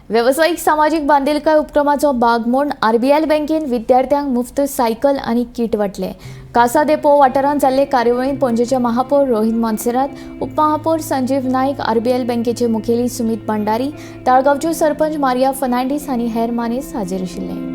व्यावसायिक सामाजिक बांधिलकाय उपक्रमाचो भाग म्हूण आरबीएल बँकेन विद्यार्थ्यांक मुफ्त सायकल आनी किट वाटले। कासा देपो वाठारांत जाल्ले कार्यावळींत पणजेचे महापौर रोहित मोन्सेरात, उपमहापौर संजीव नायक, आरबीएल बँकेचे मुखेली सुमित भंडारी, ताळगांवच्यो सरपंच मारिया फर्नांडीस आनी हेर मानेस्त हाजीर आशिल्ले।